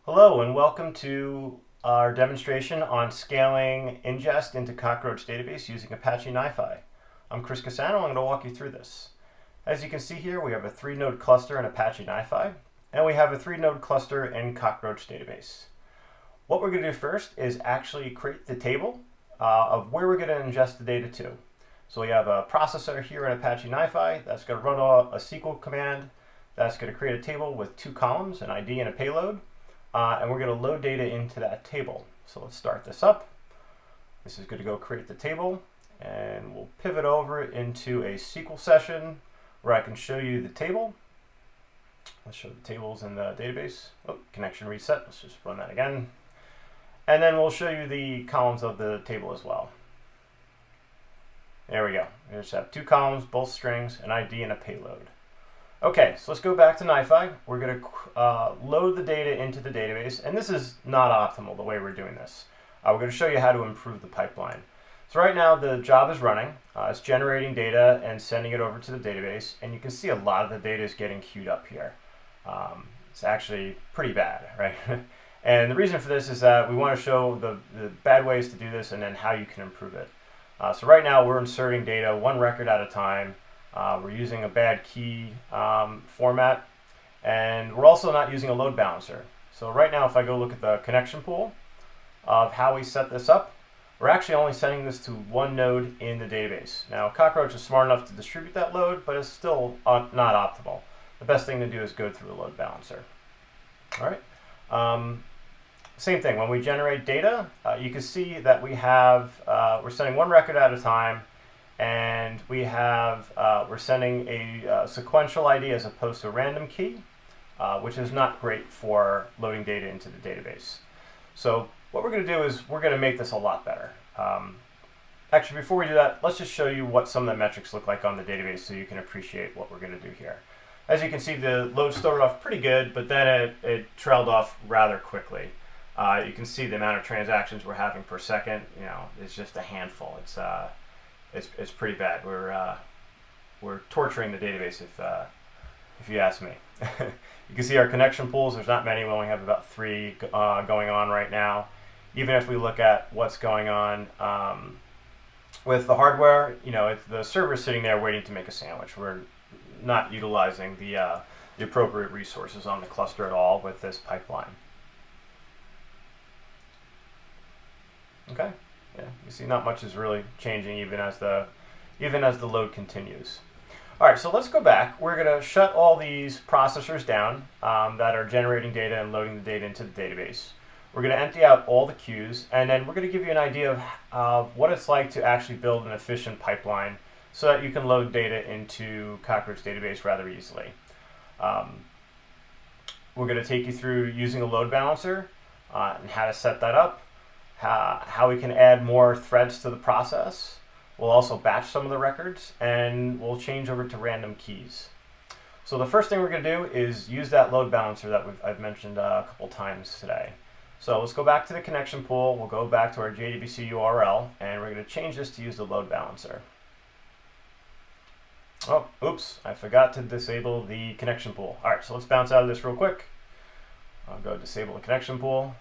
Hello and welcome to our demonstration on scaling ingest into CockroachDB using Apache NiFi. I'm Chris Cassano. I'm going to walk you through this. As you can see here, we have a 3-node cluster in Apache NiFi, and we have a 3-node cluster in CockroachDB. What we're going to do first is actually create the table of where we're going to ingest the data to. So we have a processor here in Apache NiFi that's going to run a SQL command that's going to create a table with 2 columns, an ID and a payload. And we're going to load data into that table. So let's start this up. This is going to go create the table, and we'll pivot over into a SQL session where I can show you the table. Let's show the tables in the database. Oh, connection reset. Let's just run that again. And then we'll show you the columns of the table as well. There we go. We just have 2 columns, both strings, an ID and a payload. Okay, so let's go back to NiFi. We're going to load the data into the database, and this is not optimal the way we're doing this. We're going to show you how to improve the pipeline. So right now the job is running. It's generating data and sending it over to the database, and you can see a lot of the data is getting queued up here. It's actually pretty bad, right? And the reason for this is that we want to show the bad ways to do this and then how you can improve it. So right now we're inserting data 1 record at a time. We're using a bad key format, and we're also not using a load balancer. So right now, if I go look at the connection pool of how we set this up, we're actually only sending this to 1 node in the database. Now, Cockroach is smart enough to distribute that load, but it's still not optimal. The best thing to do is go through a load balancer. All right. Same thing, when we generate data, you can see that we have, we're sending 1 record at a time, and we have, we're sending a sequential ID as opposed to a random key, which is not great for loading data into the database. So what we're going to do is we're going to make this a lot better. Actually, before we do that, let's just show you what some of the metrics look like on the database so you can appreciate what we're going to do here. As you can see, the load started off pretty good, but then it trailed off rather quickly. You can see the amount of transactions we're having per second. You know, it's just a handful. It's pretty bad. We're torturing the database if you ask me. You can see our connection pools. There's not many. We only have about 3 going on right now. Even if we look at what's going on with the hardware, you know, the server's sitting there waiting to make a sandwich. We're not utilizing the appropriate resources on the cluster at all with this pipeline. Okay. Yeah, you see not much is really changing even as the load continues. All right, so let's go back. We're going to shut all these processors down that are generating data and loading the data into the database. We're going to empty out all the queues, and then we're going to give you an idea of what it's like to actually build an efficient pipeline so that you can load data into CockroachDB rather easily. We're going to take you through using a load balancer and how to set that up. How we can add more threads to the process. We'll also batch some of the records, and we'll change over to random keys. So the first thing we're going to do is use that load balancer that I've mentioned a couple times today. So let's go back to the connection pool. We'll go back to our JDBC URL, and we're going to change this to use the load balancer. Oh, oops, I forgot to disable the connection pool. All right, so let's bounce out of this real quick. I'll go disable the connection pool.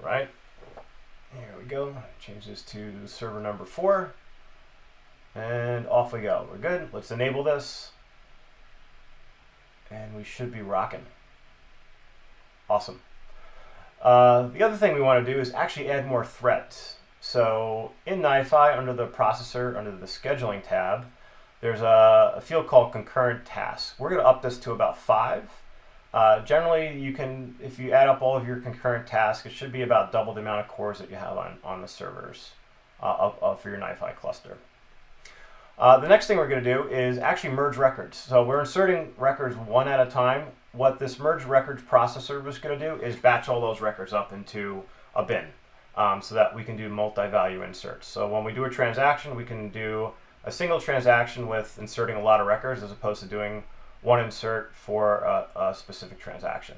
Right, here we go. Change this to server number 4, and off we go. We're good. Let's enable this, and we should be rocking. Awesome. The other thing we want to do is actually add more threads. So in NiFi, under the processor, under the scheduling tab, there's a field called concurrent tasks. We're going to up this to about 5. Generally, you can, if you add up all of your concurrent tasks, it should be about double the amount of cores that you have on the servers for your NiFi cluster. The next thing we're going to do is actually merge records. So we're inserting records 1 at a time. What this merge records processor is going to do is batch all those records up into a bin so that we can do multi-value inserts. So when we do a transaction, we can do a single transaction with inserting a lot of records as opposed to doing 1 insert for a specific transaction.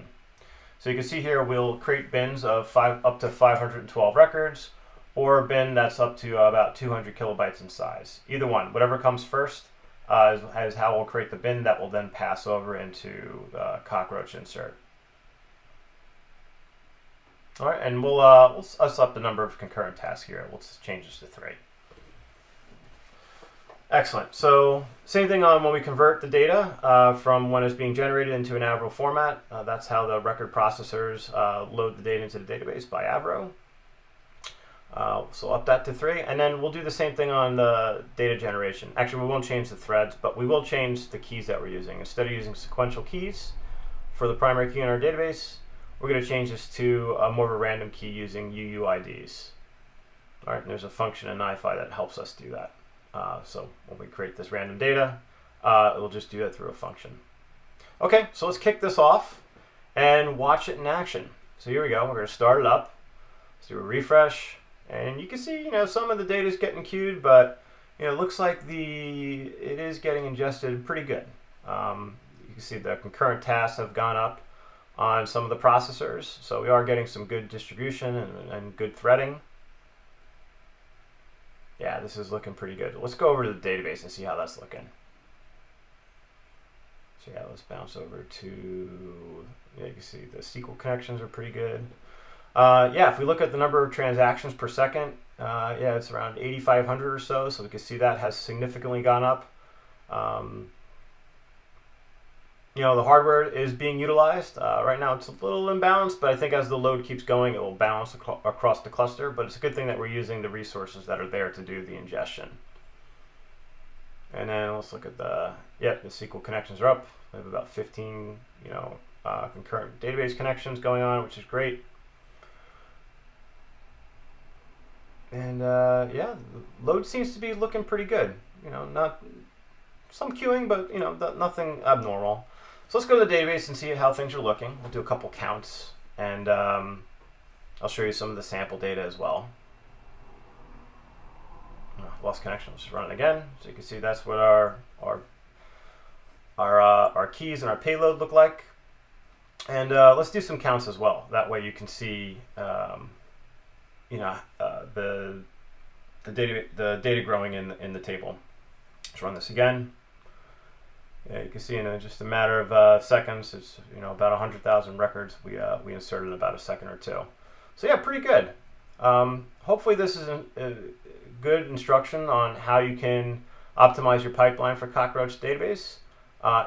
So you can see here we'll create bins of up to 512 records. or a bin that's up to about 200 kilobytes in size. Either one, whatever comes first is how we'll create the bin that will then pass over into the Cockroach insert. All right, and we'll us up the number of concurrent tasks here. We'll just change this to 3. Excellent. So same thing on when we convert the data from when it's being generated into an Avro format. That's how the record processors load the data into the database by Avro. So up that to 3, and then we'll do the same thing on the data generation. Actually, we won't change the threads, but we will change the keys that we're using. Instead of using sequential keys for the primary key in our database, we're going to change this to more of a random key using UUIDs. All right, and there's a function in NiFi that helps us do that. So when we create this random data, it'll just do that through a function. Okay, so let's kick this off and watch it in action. So here we go. We're going to start it up. Let's do a refresh. And you can see, some of the data is getting queued, but it looks like it is getting ingested pretty good. You can see the concurrent tasks have gone up on some of the processors, so we are getting some good distribution and good threading. Yeah, this is looking pretty good. Let's go over to the database and see how that's looking. So yeah, let's bounce over to, you can see the SQL connections are pretty good. Yeah, if we look at the number of transactions per second, yeah, it's around 8,500 or so. So we can see that has significantly gone up. The hardware is being utilized. Right now it's a little imbalanced, but I think as the load keeps going, it will balance across the cluster. But it's a good thing that we're using the resources that are there to do the ingestion. And then let's look at the SQL connections are up. We have about 15, concurrent database connections going on, which is great. And yeah, load seems to be looking pretty good. Not some queuing, but nothing abnormal. So let's go to the database and see how things are looking. We'll do a couple counts, and I'll show you some of the sample data as well. Lost connection. Let's just run it again, so you can see that's what our keys and our payload look like. And let's do some counts as well. That way you can see the data growing in the table. Let's run this again. Yeah, you can see in just a matter of seconds, it's about 100,000 records we inserted in about a second or two. So yeah, pretty good. Hopefully this is a good instruction on how you can optimize your pipeline for Cockroach database.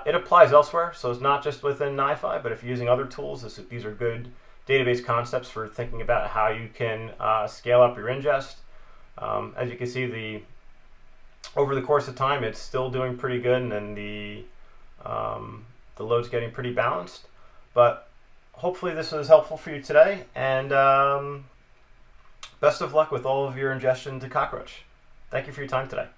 It applies elsewhere, so it's not just within NiFi, but if you're using other tools, these are good database concepts for thinking about how you can scale up your ingest. As you can see, over the course of time, it's still doing pretty good, and then the load's getting pretty balanced. But hopefully this was helpful for you today, and best of luck with all of your ingestion to Cockroach. Thank you for your time today.